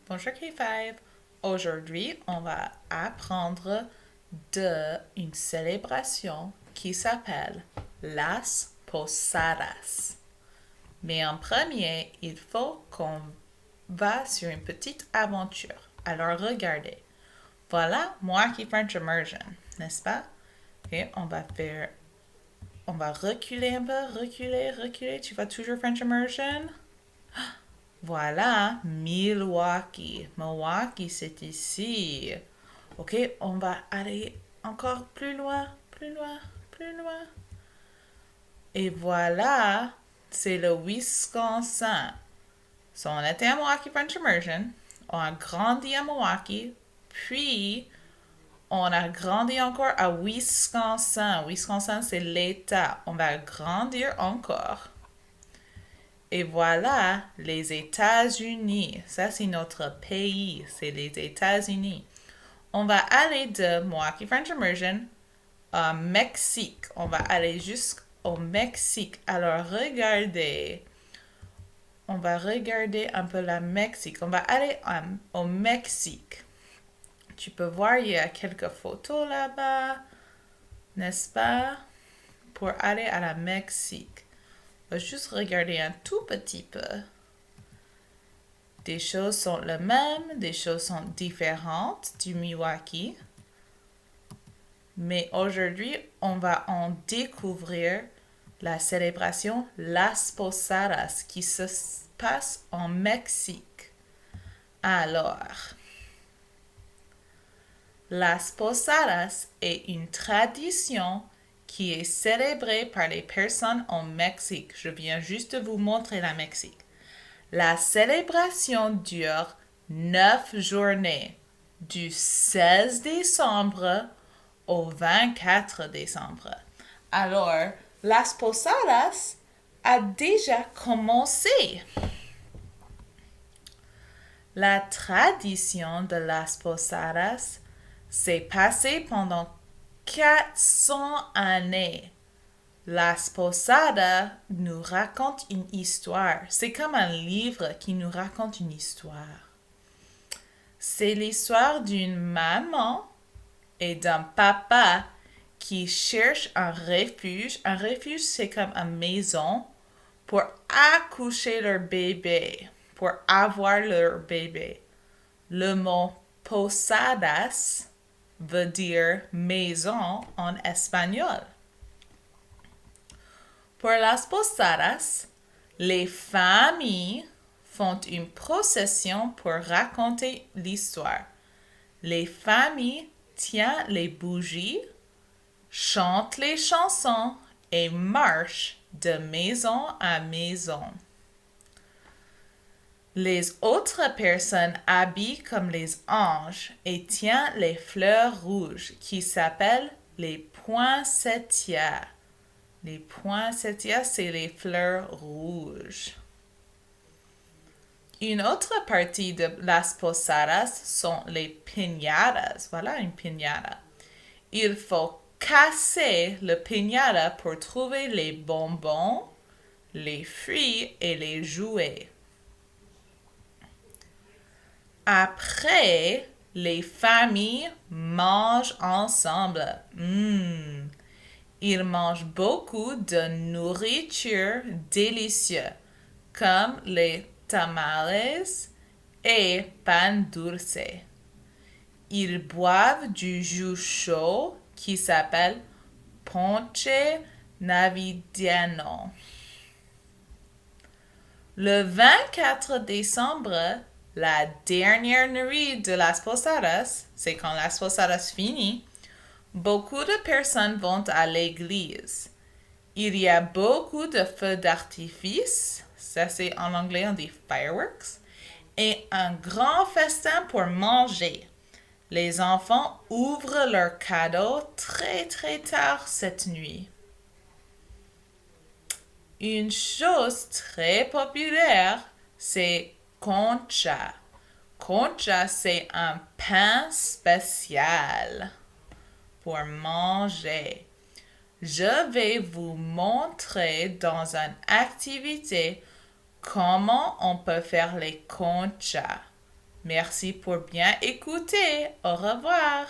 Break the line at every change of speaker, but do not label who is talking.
Bonjour K5. Aujourd'hui, on va apprendre de une célébration qui s'appelle Las Posadas. Mais en premier, il faut qu'on va sur une petite aventure. Alors regardez. Voilà moi qui French Immersion, n'est-ce pas? Et on va reculer un peu, reculer. Tu vas toujours French Immersion? Voilà, Milwaukee. Milwaukee, c'est ici. Ok, on va aller encore plus loin, plus loin. Et voilà, c'est le Wisconsin. So, on était à Milwaukee French Immersion. On a grandi à Milwaukee. Puis, on a grandi encore à Wisconsin. Wisconsin, c'est l'État. On va grandir encore. Et voilà, les États-Unis. Ça, c'est notre pays. C'est les États-Unis. On va aller de Milwaukee French Immersion au Mexique. On va aller jusqu'au Mexique. Alors, regardez. On va regarder un peu la Mexique. On va aller au Mexique. Tu peux voir, il y a quelques photos là-bas, n'est-ce pas? Pour aller à la Mexique. On va juste regarder un tout petit peu. Des choses sont les mêmes, des choses sont différentes du Milwaukee. Mais aujourd'hui, on va en découvrir la célébration Las Posadas qui se passe en Mexique. Alors, Las Posadas est une tradition qui est célébrée par les personnes au Mexique. Je viens juste de vous montrer la Mexique. La célébration dure 9 journées, du 16 décembre au 24 décembre. Alors, Las Posadas a déjà commencé. La tradition de Las Posadas s'est passée pendant 400 années. Las Posadas nous raconte une histoire. C'est comme un livre qui nous raconte une histoire. C'est l'histoire d'une maman et d'un papa qui cherchent un refuge. Un refuge, c'est comme une maison pour accoucher leur bébé, pour avoir leur bébé. Le mot posadas veut dire maison en espagnol. Pour las posadas, les familles font une procession pour raconter l'histoire. Les familles tiennent les bougies, chantent les chansons et marchent de maison à maison. Les autres personnes habillent comme les anges et tiennent les fleurs rouges qui s'appellent les poinsettias. Les poinsettias, c'est les fleurs rouges. Une autre partie de las posadas sont les piñatas. Voilà une piñata. Il faut casser le piñata pour trouver les bonbons, les fruits et les jouets. Après, les familles mangent ensemble. Ils mangent beaucoup de nourriture délicieuse, comme les tamales et pan dulce. Ils boivent du jus chaud qui s'appelle ponche navidiano. Le 24 décembre, la dernière nuit de las posadas, c'est quand las posadas finit, beaucoup de personnes vont à l'église. Il y a beaucoup de feux d'artifice, ça c'est en anglais on dit fireworks, et un grand festin pour manger. Les enfants ouvrent leurs cadeaux très très tard cette nuit. Une chose très populaire, c'est concha. Concha, c'est un pain spécial pour manger. Je vais vous montrer dans une activité comment on peut faire les conchas. Merci pour bien écouter. Au revoir.